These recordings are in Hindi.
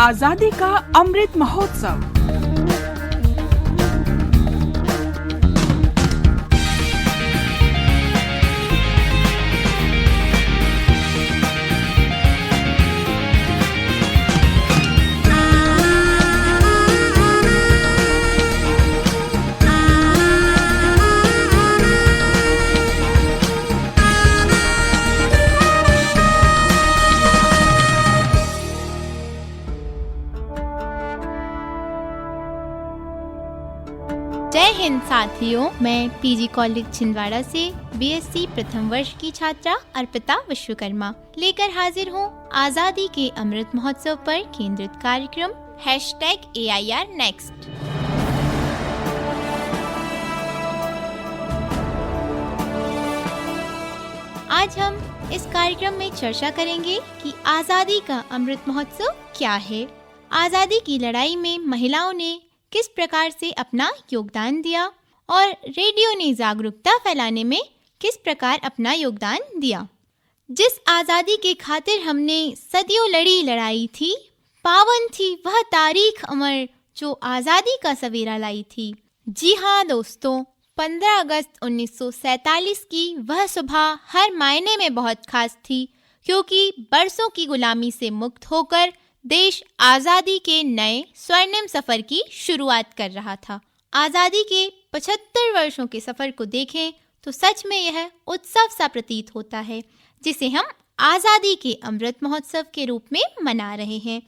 आजादी का अमृत महोत्सव। जय हिंद साथियों, मैं पीजी कॉलेज छिंदवाड़ा से बीएससी प्रथम वर्ष की छात्रा अर्पिता विश्वकर्मा लेकर हाजिर हूँ आजादी के अमृत महोत्सव पर केंद्रित कार्यक्रम #AIR Next। आज हम इस कार्यक्रम में चर्चा करेंगे कि आजादी का अमृत महोत्सव क्या है, आजादी की लड़ाई में महिलाओं ने किस प्रकार से अपना योगदान दिया और रेडियो ने जागरूकता फैलाने में किस प्रकार अपना योगदान दिया। जिस आज़ादी के खातिर हमने सदियों लड़ी लड़ाई थी, पावन थी वह तारीख अमर जो आज़ादी का सवेरा लाई थी। जी हाँ दोस्तों, 15 अगस्त 1947 की वह सुबह हर मायने में बहुत खास थी, क्योंकि बरसों की गुलामी से मुक्त होकर देश आज़ादी के नए स्वर्णिम सफ़र की शुरुआत कर रहा था। आज़ादी के 75 वर्षों के सफ़र को देखें तो सच में यह उत्सव सा प्रतीत होता है, जिसे हम आज़ादी के अमृत महोत्सव के रूप में मना रहे हैं।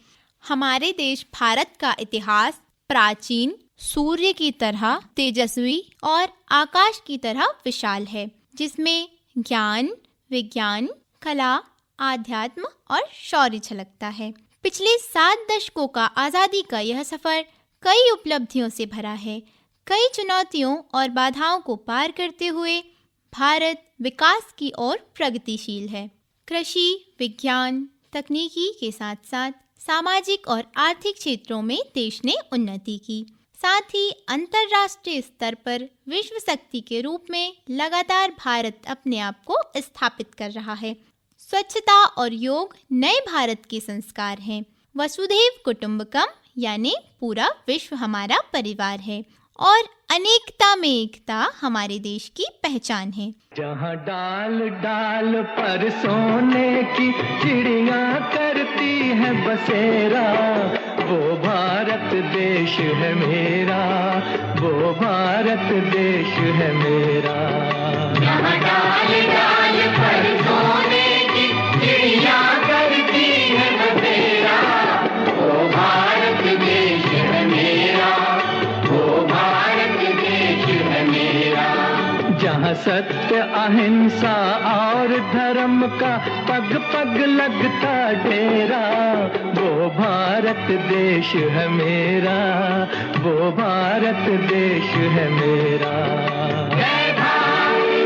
हमारे देश भारत का इतिहास प्राचीन, सूर्य की तरह तेजस्वी और आकाश की तरह विशाल है, जिसमें ज्ञान, विज्ञान, कला, आध्यात्म और शौर्य झलकता है। पिछले 7 दशकों का आज़ादी का यह सफ़र कई उपलब्धियों से भरा है। कई चुनौतियों और बाधाओं को पार करते हुए भारत विकास की ओर प्रगतिशील है। कृषि, विज्ञान, तकनीकी के साथ साथ सामाजिक और आर्थिक क्षेत्रों में देश ने उन्नति की। साथ ही अंतर्राष्ट्रीय स्तर पर विश्व शक्ति के रूप में लगातार भारत अपने आप को स्थापित कर रहा है। स्वच्छता और योग नए भारत के संस्कार हैं। वसुधैव कुटुंबकम यानी पूरा विश्व हमारा परिवार है और अनेकता में एकता हमारे देश की पहचान है। जहाँ डाल डाल पर सोने की चिड़िया करती है बसेरा, वो भारत देश है मेरा, वो भारत देश है मेरा। जहाँ डाल डाल पर सोने की चिड़िया करती है बसेरा, वो भारत देश है मेरा, वो भारत देश है मेरा। जहाँ सत्य, अहिंसा और धर्म का पग पग लगता डेरा, वो भारत देश है मेरा, वो भारत देश है मेरा। जय भारत,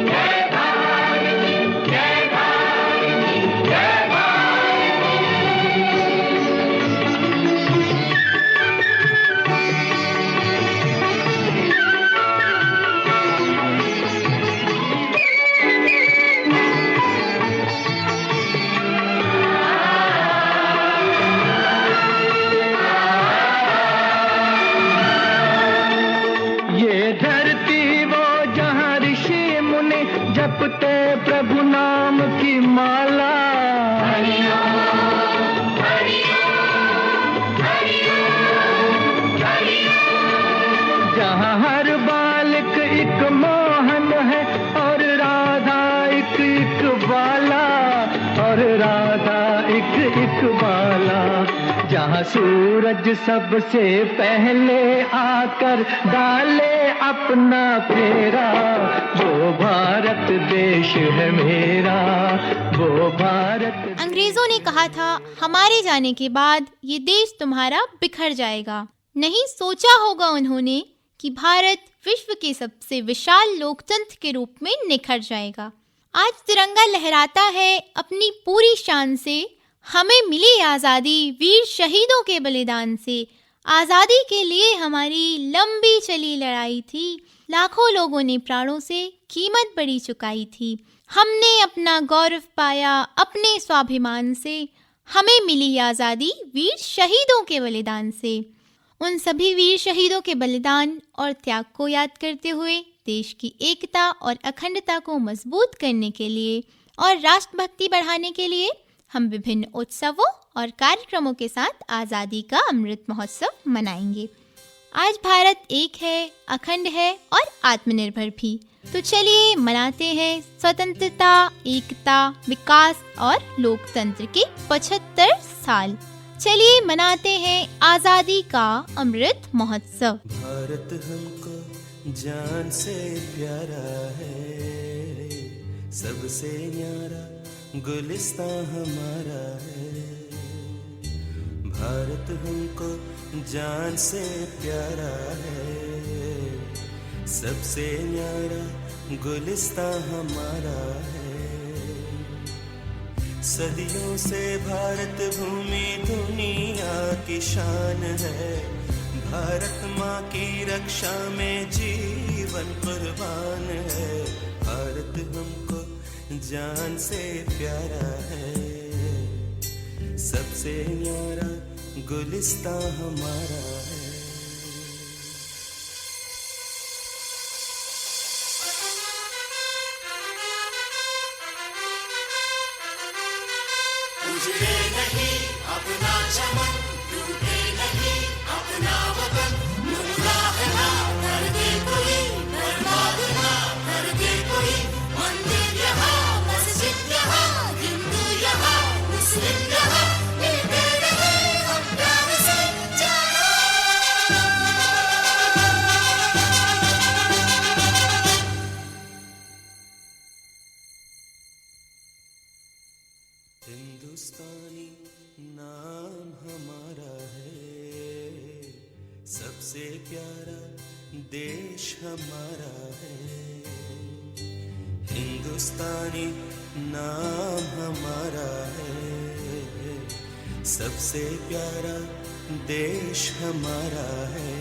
जय भारत, जय भारत, जय जपते प्रभु नाम की माला, जहाँ हर बालक एक मोहन है और राधा एक बाला, और राधा एक बाला। जहाँ सूरज सबसे पहले आकर डाले अपना फेरा, वो भारत देश है मेरा, वो भारत। अंग्रेजों ने कहा था हमारे जाने के बाद ये देश तुम्हारा बिखर जाएगा। नहीं सोचा होगा उन्होंने कि भारत विश्व के सबसे विशाल लोकतंत्र के रूप में निखर जाएगा। आज तिरंगा लहराता है अपनी पूरी शान से। हमें मिली आज़ादी वीर शहीदों के बलिदान से। आज़ादी के लिए हमारी लंबी चली लड़ाई थी। लाखों लोगों ने प्राणों से कीमत बड़ी चुकाई थी। हमने अपना गौरव पाया अपने स्वाभिमान से। हमें मिली ये आज़ादी वीर शहीदों के बलिदान से। उन सभी वीर शहीदों के बलिदान और त्याग को याद करते हुए देश की एकता और अखंडता को मजबूत करने के लिए और राष्ट्रभक्ति बढ़ाने के लिए हम विभिन्न उत्सवों और कार्यक्रमों के साथ आज़ादी का अमृत महोत्सव मनाएंगे। आज भारत एक है, अखंड है और आत्मनिर्भर भी। तो चलिए मनाते हैं स्वतंत्रता, एकता, विकास और लोकतंत्र के 75 साल। चलिए मनाते हैं आज़ादी का अमृत महोत्सव। भारत हमको जान से प्यारा है, सबसे न्यारा गुलिस्तां हमारा है। भारत हमको जान से प्यारा है, सबसे न्यारा गुलिस्तां हमारा है। सदियों से भारत भूमि दुनिया की शान है, भारत माँ की रक्षा में जीवन कुर्बान है। भारत हमको जान से प्यारा है, सबसे न्यारा गुलिस्तां हमारा है। उजड़े नहीं अपना चमन, टूटे नहीं अपना वतन, गुमराह ना कर दे कोई, बर्बाद ना कर दे कोई। मंदिर यहाँ, मस्जिद यहाँ, हिंदू यहाँ, मुस्लिम यहाँ, मिलते रहे हम प्यार से जानो। हिंदुस्तानी नाम हमारा है, सबसे प्यारा देश हमारा है। हिंदुस्तानी नाम हमारा है, सबसे प्यारा देश हमारा है।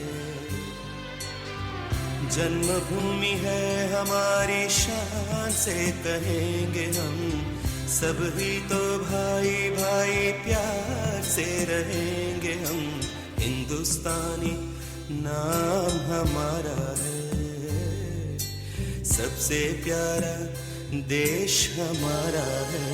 जन्मभूमि है हमारी, शान से कहेंगे हम, सब ही तो भाई भाई प्यार से रहेंगे हम। हिंदुस्तानी नाम हमारा है, सबसे प्यारा देश हमारा है।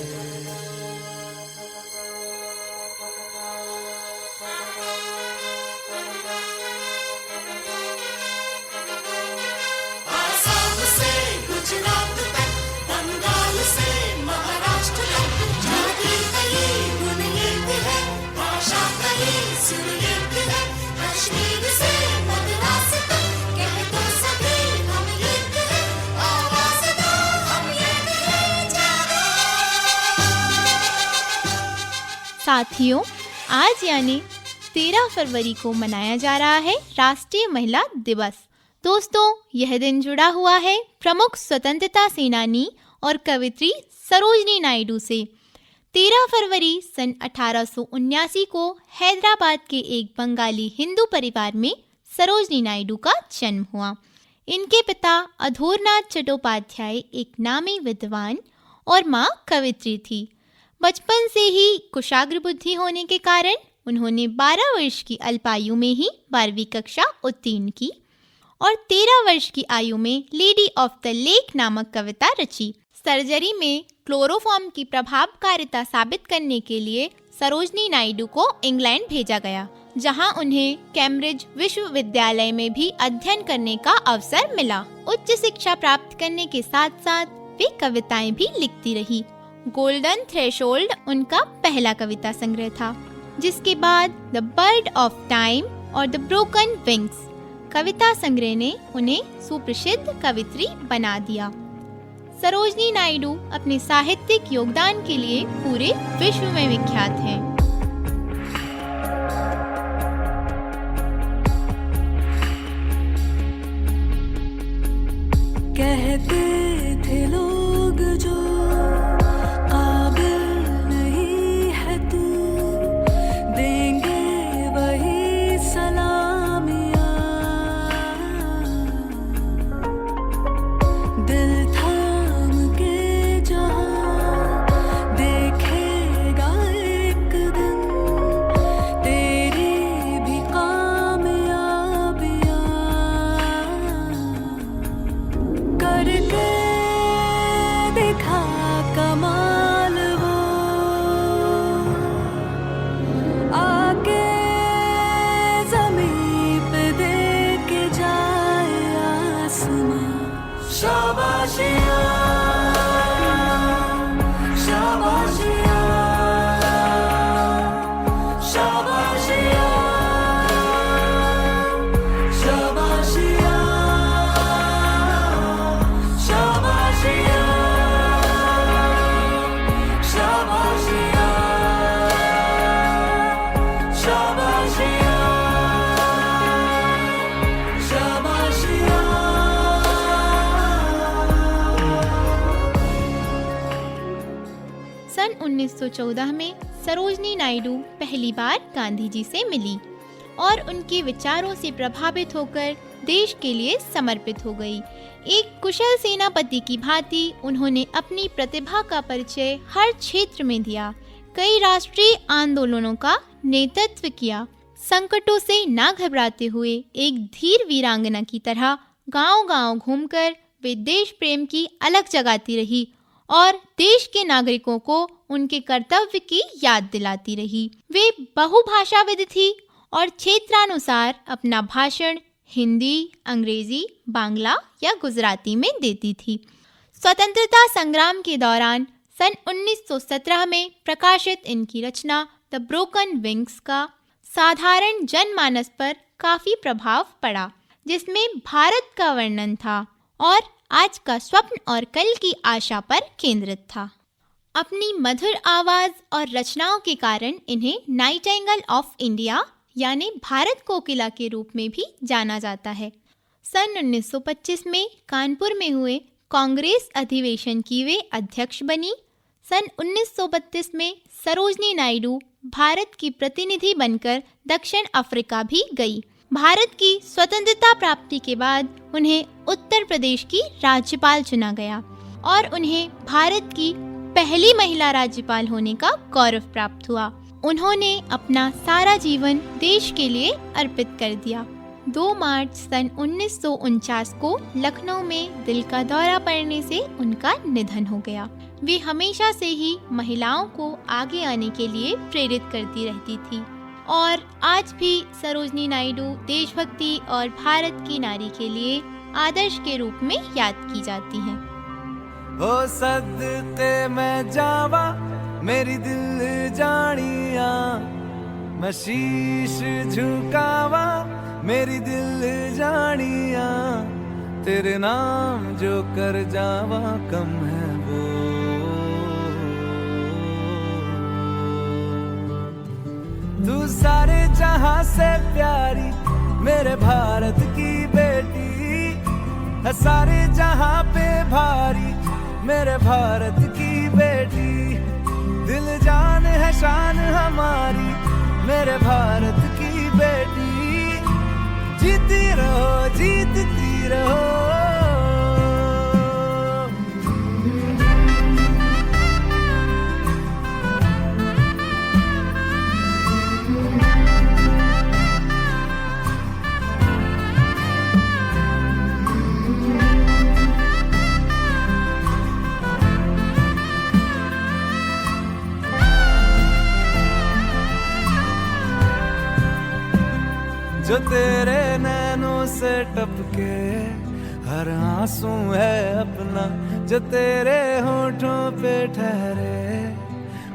आसाम से गुजरात तक, बंगाल से महाराष्ट्र तक, जाति कहीं गुनगीत है, भाषा कहीं सुरगीत है। कश्मीर से मद्रास तक, कह तो सभी हम एक है, आवाज दो हम एक है, जागो। साथियों, आज यानी 13 फरवरी को मनाया जा रहा है राष्ट्रीय महिला दिवस। दोस्तों, यह दिन जुड़ा हुआ है प्रमुख स्वतंत्रता सेनानी और कवित्री सरोजनी नायडू से। 13 फरवरी सन 1879 को हैदराबाद के एक बंगाली हिंदू परिवार में सरोजनी नायडू का जन्म हुआ। इनके पिता अधोरनाथ चट्टोपाध्याय एक नामी विद्वान और माँ कवित्री थी। बचपन से ही कुशाग्र बुद्धि होने के कारण उन्होंने 12 वर्ष की अल्पायु में ही 12वीं कक्षा उत्तीर्ण की और 13 वर्ष की आयु में लेडी ऑफ द लेक नामक कविता रची। सर्जरी में क्लोरोफॉर्म की प्रभावकारिता साबित करने के लिए सरोजनी नायडू को इंग्लैंड भेजा गया, जहां उन्हें कैम्ब्रिज विश्वविद्यालय में भी अध्ययन करने का अवसर मिला। उच्च शिक्षा प्राप्त करने के साथ साथ वे कविताएं भी लिखती रही। गोल्डन थ्रेशोल्ड उनका पहला कविता संग्रह था, जिसके बाद द बर्ड ऑफ टाइम और द ब्रोकन विंग्स कविता संग्रह ने उन्हें सुप्रसिद्ध कवित्री बना दिया। सरोजनी नायडू अपने साहित्यिक योगदान के लिए पूरे विश्व में विख्यात हैं। कहते थे लोग जो काबिल नहीं है तू, देंगे वही सलामियाँ। दिल थाम के जहाँ देखेगा एक 1914 में सरोजनी नायडू पहली बार गांधी जी से मिली और उनके विचारों से प्रभावित होकर देश के लिए समर्पित हो गई। एक कुशल सेनापति की भांति उन्होंने अपनी प्रतिभा का परिचय हर क्षेत्र में दिया। कई राष्ट्रीय आंदोलनों का नेतृत्व किया। संकटों से ना घबराते हुए एक धीर वीरांगना की तरह गांव-गांव घूमकर वे देश प्रेम की अलख जगाती रही और देश के नागरिकों को उनके कर्तव्य की याद दिलाती रही। वे बहुभाषाविद थी और क्षेत्रानुसार अपना भाषण हिंदी, अंग्रेजी, बांग्ला या गुजराती में देती थी। स्वतंत्रता संग्राम के दौरान सन 1917 में प्रकाशित इनकी रचना द ब्रोकन विंग्स का साधारण जनमानस पर काफी प्रभाव पड़ा, जिसमें भारत का वर्णन था और आज का स्वप्न और कल की आशा पर केंद्रित था। अपनी मधुर आवाज और रचनाओं के कारण इन्हें नाइटिंगेल ऑफ इंडिया यानी भारत कोकिला के रूप में भी जाना जाता है। सन 1925 में कानपुर में हुए कांग्रेस अधिवेशन की वे अध्यक्ष बनी। सन 1932 में सरोजनी नायडू भारत की प्रतिनिधि बनकर दक्षिण अफ्रीका भी गई। भारत की स्वतंत्रता प्राप्ति के बाद उन्हें उत्तर प्रदेश की राज्यपाल चुना गया और उन्हें भारत की पहली महिला राज्यपाल होने का गौरव प्राप्त हुआ। उन्होंने अपना सारा जीवन देश के लिए अर्पित कर दिया। 2 मार्च सन 1949 को लखनऊ में दिल का दौरा पड़ने से उनका निधन हो गया। वे हमेशा से ही महिलाओं को आगे आने के लिए प्रेरित करती रहती थी और आज भी सरोजनी नायडू देशभक्ति और भारत की नारी के लिए आदर्श के रूप में याद की जाती हैं। हो सदके मैं जावा मेरी दिल जानिया, मैं शीश झुकावा मेरी दिल जानिया, तेरे नाम जो कर जावा कम है वो। तू सारे जहां से प्यारी मेरे भारत की बेटी है, सारे जहां पे भारी मेरे भारत की बेटी, दिल जान है शान हमारी मेरे भारत की बेटी, जीती रहो जीतती रहो। जो तेरे नैनों से टपके हर आंसू है अपना, जो तेरे होठों पे ठहरे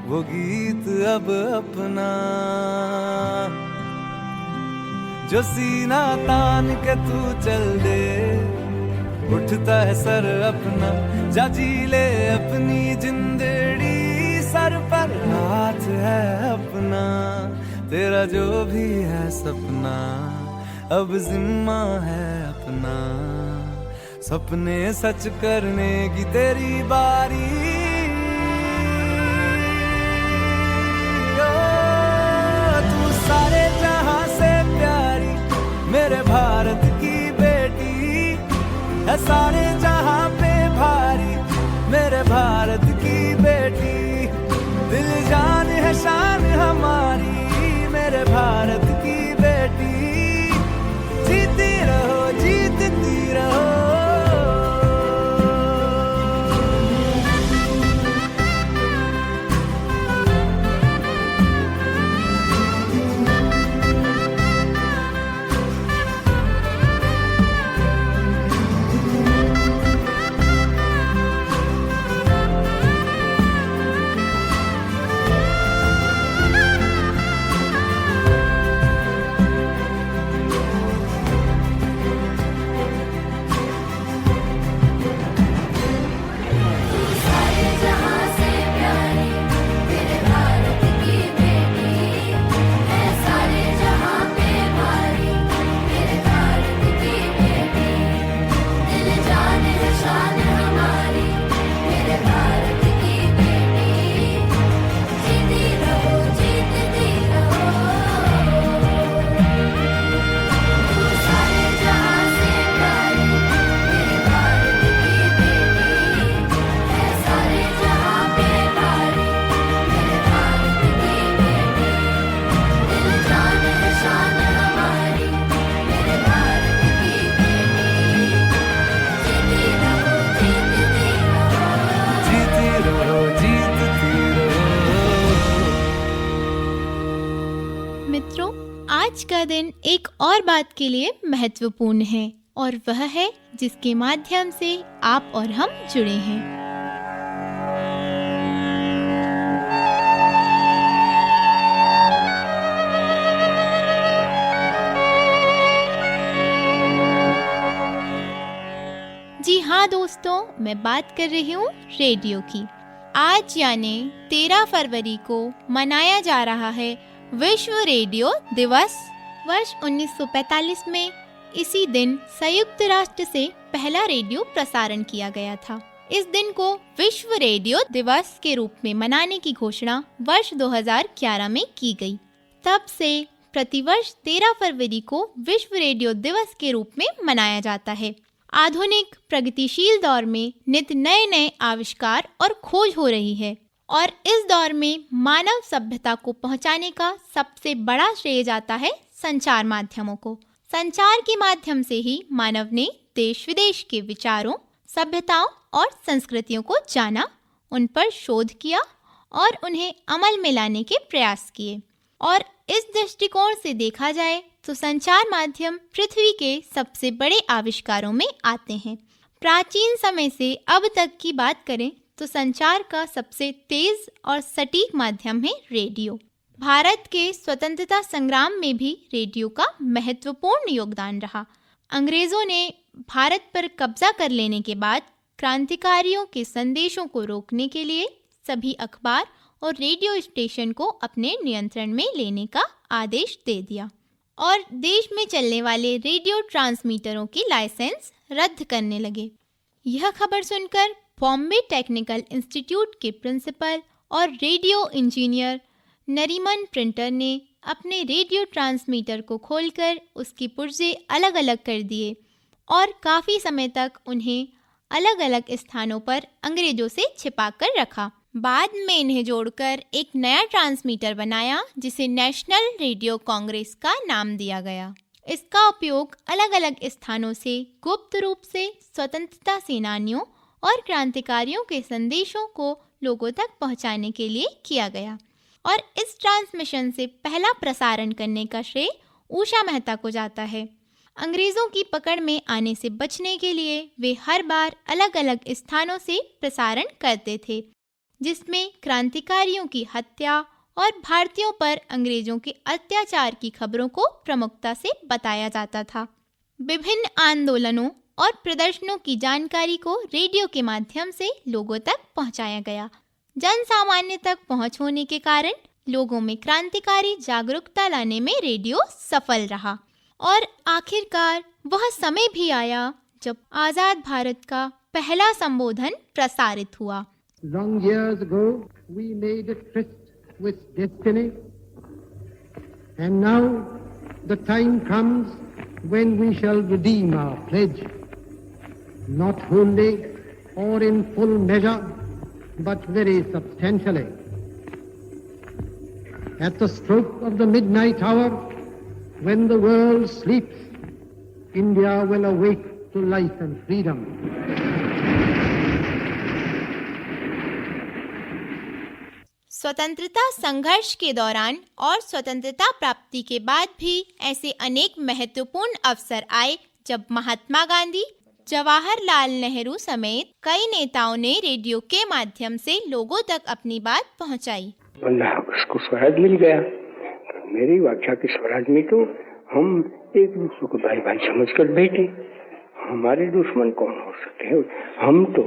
वो गीत अब अपना, जो सीना तान के तू चल दे उठता है सर अपना, जा जी ले अपनी जिंदड़ी सर पर हाथ है अपना, तेरा जो भी है सपना अब जिम्मा है अपना, सपने सच करने की तेरी बारी। तू सारे जहां से प्यारी मेरे भारत की बेटी है, सारे जहां पे भारी मेरे भारत की बेटी, दिल जान है शान हमारी मेरे भारत की बेटी, जीती रहो जीतती रहो। मित्रों, आज का दिन एक और बात के लिए महत्वपूर्ण है और वह है जिसके माध्यम से आप और हम जुड़े हैं। जी हाँ दोस्तों, मैं बात कर रही हूँ रेडियो की। आज यानी 13 फरवरी को मनाया जा रहा है विश्व रेडियो दिवस। वर्ष 1945 में इसी दिन संयुक्त राष्ट्र से पहला रेडियो प्रसारण किया गया था। इस दिन को विश्व रेडियो दिवस के रूप में मनाने की घोषणा वर्ष 2011 में की गई। तब से प्रतिवर्ष 13 फरवरी को विश्व रेडियो दिवस के रूप में मनाया जाता है। आधुनिक प्रगतिशील दौर में नित नए नए आविष्कार और खोज हो रही है और इस दौर में मानव सभ्यता को पहुंचाने का सबसे बड़ा श्रेय जाता है संचार माध्यमों को। संचार के माध्यम से ही मानव ने देश विदेश के विचारों, सभ्यताओं और संस्कृतियों को जाना, उन पर शोध किया और उन्हें अमल में लाने के प्रयास किए। और इस दृष्टिकोण से देखा जाए तो संचार माध्यम पृथ्वी के सबसे बड़े आविष्कारों में आते हैं। प्राचीन समय से अब तक की बात करें तो संचार का सबसे तेज और सटीक माध्यम है रेडियो। भारत के स्वतंत्रता संग्राम में भी रेडियो का महत्वपूर्ण योगदान रहा। अंग्रेजों ने भारत पर कब्जा कर लेने के बाद क्रांतिकारियों के संदेशों को रोकने के लिए सभी अखबार और रेडियो स्टेशन को अपने नियंत्रण में लेने का आदेश दे दिया और देश में चलने वाले रेडियो ट्रांसमीटरों की लाइसेंस रद्द करने लगे। यह खबर सुनकर बॉम्बे टेक्निकल इंस्टीट्यूट के प्रिंसिपल और रेडियो इंजीनियर नरीमन प्रिंटर ने अपने रेडियो ट्रांसमीटर को खोलकर उसके पुर्जे अलग अलग कर दिए और काफ़ी समय तक उन्हें अलग अलग स्थानों पर अंग्रेजों से छिपा कर रखा। बाद में इन्हें जोड़कर एक नया ट्रांसमीटर बनाया जिसे नेशनल रेडियो कांग्रेस का नाम दिया गया। इसका उपयोग अलग अलग स्थानों से गुप्त रूप से स्वतंत्रता सेनानियों और क्रांतिकारियों के संदेशों को लोगों तक पहुंचाने के लिए किया गया और इस ट्रांसमिशन से पहला प्रसारण करने का श्रेय उषा मेहता को जाता है। अंग्रेजों की पकड़ में आने से बचने के लिए वे हर बार अलग अलग स्थानों से प्रसारण करते थे, जिसमें क्रांतिकारियों की हत्या और भारतीयों पर अंग्रेजों के अत्याचार की खबरों को प्रमुखता से बताया जाता था। विभिन्न आंदोलनों और प्रदर्शनों की जानकारी को रेडियो के माध्यम से लोगों तक पहुंचाया गया। जन सामान्य तक पहुंच होने के कारण लोगों में क्रांतिकारी जागरूकता लाने में रेडियो सफल रहा और आखिरकार वह समय भी आया जब आजाद भारत का पहला संबोधन प्रसारित हुआ। Long years ago, we made a tryst with destiny, and now the time comes when we shall redeem our pledge, not wholly or in full measure, but very substantially. At the stroke of the midnight hour, when the world sleeps, India will awake to life and freedom. स्वतंत्रता संघर्ष के दौरान और स्वतंत्रता प्राप्ति के बाद भी ऐसे अनेक महत्वपूर्ण अवसर आए जब महात्मा गांधी, जवाहरलाल नेहरू समेत कई नेताओं ने रेडियो के माध्यम से लोगों तक अपनी बात पहुंचाई। उसको स्वराज मिल गया। तो मेरी व्याख्या की स्वराज में तो हम एक दूसरे को भाई भाई समझकर बैठे। हमारे दुश्मन कौन हो सकते हैं? हम तो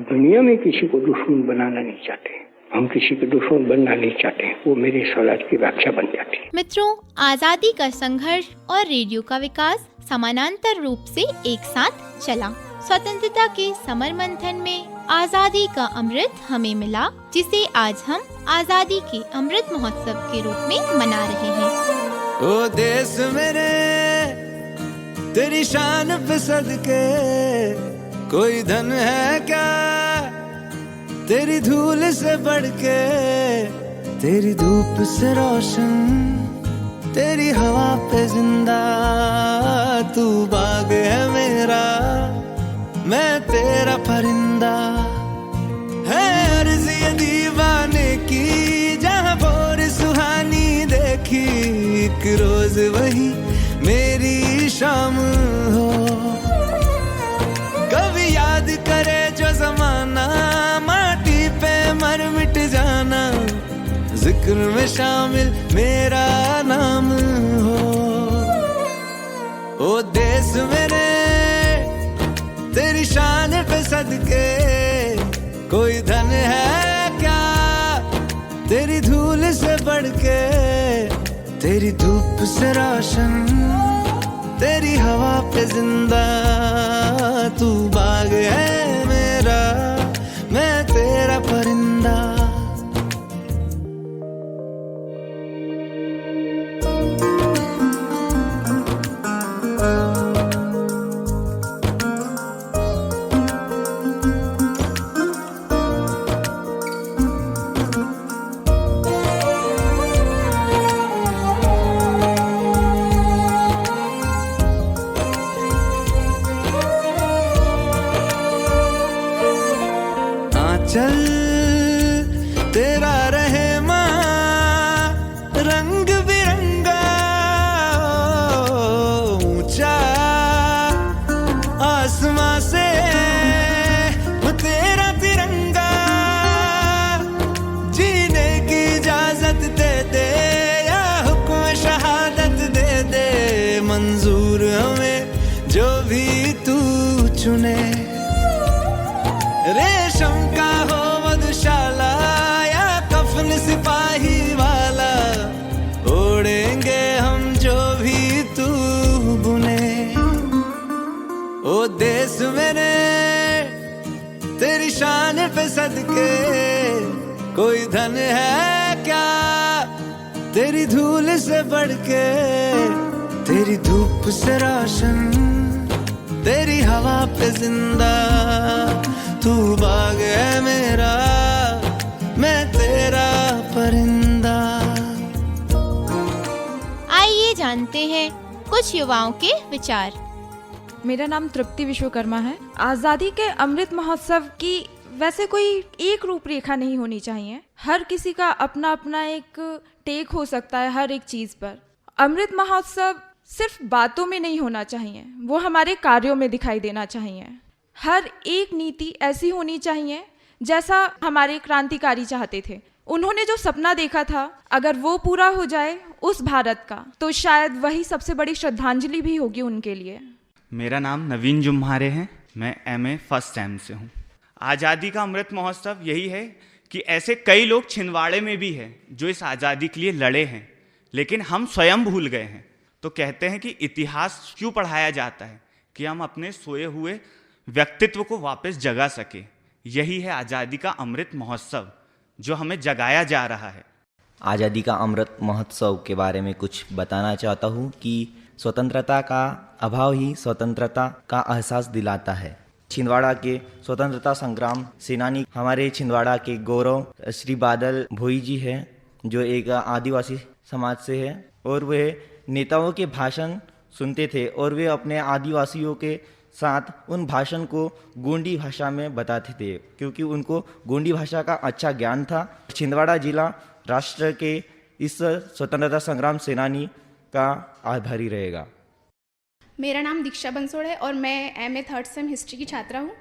दुनिया में किसी को दुश्मन बनाना नहीं चाहते, हम किसी के दुश्मन बनना नहीं चाहते। वो मेरे स्वराज की व्याख्या बन जाती है। मित्रों, आजादी का संघर्ष और रेडियो का विकास समानांतर रूप से एक साथ चला। स्वतंत्रता के समर मंथन में आजादी का अमृत हमें मिला, जिसे आज हम आजादी के अमृत महोत्सव के रूप में मना रहे हैं। ओ देश मेरे तेरी शान पे सदके, कोई धन है क्या तेरी धूल से बढ़ के, तेरी धूप से रोशन, तेरी हवा पे जिंदा, तू बाग है मेरा, मैं तेरा परिंदा। है अर्ज़ ये दीवाने की, जहाँ भोर सुहानी देखी, रोज वही मेरी शाम हो। कभी याद करे जो जमाना, माटी पे मर मिट जाना, जिक्र में शामिल मेरा नाम हो। ओ देश मेरे तेरी शान पे सदके, कोई धन है क्या तेरी धूल से बढ़ के। तेरी धूप से रोशन, तेरी हवा पे जिंदा, तू बाग है मेरा, मैं तेरा परिंदा। चल तेरा रहे माँ रंग बिरंगा, ऊंचा आसमां से वो तेरा तिरंगा। जीने की इजाजत दे दे या हुक्म शहादत दे दे, मंजूर हमें जो भी तू चुने। रेशम का हो मधुशाला या कफन सिपाही वाला, ओढ़ेंगे हम जो भी तू बुने। ओ देश मेरे तेरी शान पे सदके, कोई धन है क्या तेरी धूल से बढ़ के। तेरी धूप से रोशन, तेरी हवा पे जिंदा, तू बाग है मेरा, मैं तेरा परिंदा। आइए जानते हैं कुछ युवाओं के विचार। मेरा नाम तृप्ति विश्वकर्मा है। आज़ादी के अमृत महोत्सव की वैसे कोई एक रूपरेखा नहीं होनी चाहिए। हर किसी का अपना अपना एक टेक हो सकता है हर एक चीज़ पर। अमृत महोत्सव सिर्फ बातों में नहीं होना चाहिए, वो हमारे कार्यों में दिखाई देना चाहिए। हर एक नीति ऐसी होनी चाहिए जैसा हमारे क्रांतिकारी चाहते थे। उन्होंने जो सपना देखा था, अगर वो पूरा हो जाए उस भारत का, तो शायद वही सबसे बड़ी श्रद्धांजलि भी होगी उनके लिए। मेरा नाम नवीन जुम्हारे है, मैं MA फर्स्ट टाइम से हूँ। आज़ादी का अमृत महोत्सव यही है कि ऐसे कई लोग छिंदवाड़े में भी हैं जो इस आज़ादी के लिए लड़े हैं, लेकिन हम स्वयं भूल गए हैं। तो कहते हैं कि इतिहास क्यों पढ़ाया जाता है, कि हम अपने सोए हुए व्यक्तित्व को वापस जगा सके। यही है आज़ादी का अमृत महोत्सव जो हमें जगाया जा रहा है। आज़ादी का अमृत महोत्सव के बारे में कुछ बताना चाहता हूँ कि स्वतंत्रता का अभाव ही स्वतंत्रता का एहसास दिलाता है। छिंदवाड़ा के स्वतंत्रता संग्राम सेनानी हमारे छिंदवाड़ा के गौरव श्री बादल भोई जी हैं, जो एक आदिवासी समाज से है, और वे नेताओं के भाषण सुनते थे और वे अपने आदिवासियों के साथ उन भाषण को गोंडी भाषा में बताते थे, क्योंकि उनको गोंडी भाषा का अच्छा ज्ञान था। छिंदवाड़ा जिला राष्ट्र के इस स्वतंत्रता संग्राम सेनानी का आभारी रहेगा। मेरा नाम दीक्षा बंसोड़ है और मैं MA थर्ड सेम हिस्ट्री की छात्रा हूँ।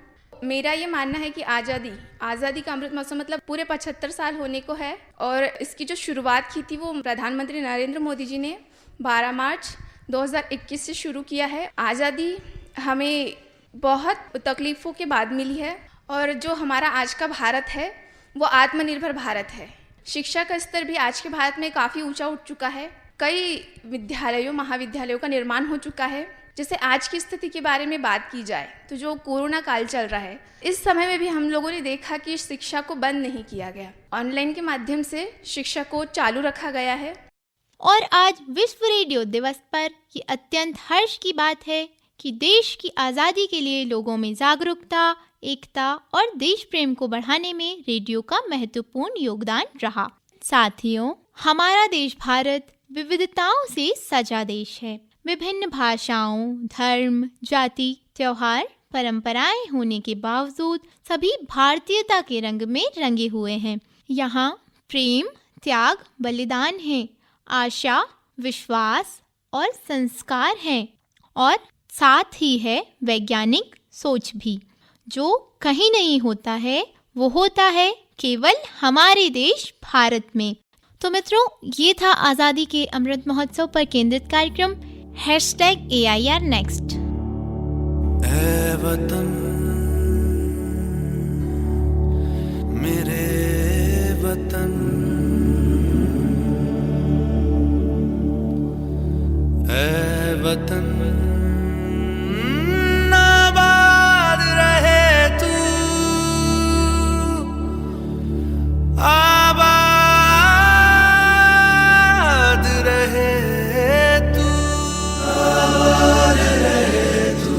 मेरा ये मानना है कि आज़ादी का अमृत महोत्सव मतलब पूरे 75 साल होने को है, और इसकी जो शुरुआत की थी वो प्रधानमंत्री नरेंद्र मोदी जी ने 12 मार्च 2021 से शुरू किया है। आज़ादी हमें बहुत तकलीफ़ों के बाद मिली है, और जो हमारा आज का भारत है वो आत्मनिर्भर भारत है। शिक्षा का स्तर भी आज के भारत में काफ़ी ऊंचा उठ चुका है। कई विद्यालयों महाविद्यालयों का निर्माण हो चुका है। जैसे आज की स्थिति के बारे में बात की जाए तो जो कोरोना काल चल रहा है, इस समय में भी हम लोगों ने देखा कि शिक्षा को बंद नहीं किया गया, ऑनलाइन के माध्यम से शिक्षा को चालू रखा गया है। और आज विश्व रेडियो दिवस पर ये अत्यंत हर्ष की बात है कि देश की आज़ादी के लिए लोगों में जागरूकता, एकता और देश प्रेम को बढ़ाने में रेडियो का महत्वपूर्ण योगदान रहा। साथियों, हमारा देश भारत विविधताओं से सजा देश है। विभिन्न भाषाओं, धर्म, जाति, त्योहार, परंपराएं होने के बावजूद सभी भारतीयता के रंग में रंगे हुए हैं। यहाँ प्रेम, त्याग, बलिदान है, आशा, विश्वास और संस्कार हैं और साथ ही है वैज्ञानिक सोच भी। जो कहीं नहीं होता है वो होता है केवल हमारे देश भारत में। तो मित्रों, ये था आज़ादी के अमृत महोत्सव पर केंद्रित कार्यक्रम #AIR Next। ऐ वतन मेरे वतन, ऐ वतन आबाद रहे तू, आबाद रहे तू, आबाद रहे तू।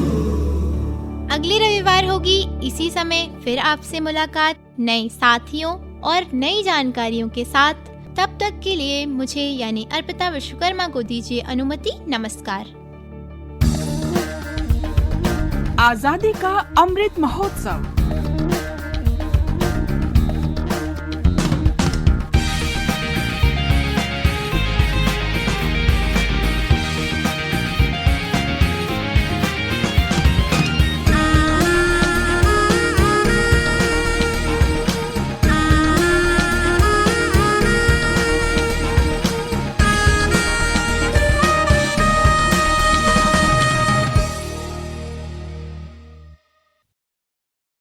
अगले रविवार होगी इसी समय फिर आपसे मुलाकात नए साथियों और नई जानकारियों के साथ। तब तक के लिए मुझे यानी अर्पिता विश्वकर्मा को दीजिए अनुमति। नमस्कार। आजादी का अमृत महोत्सव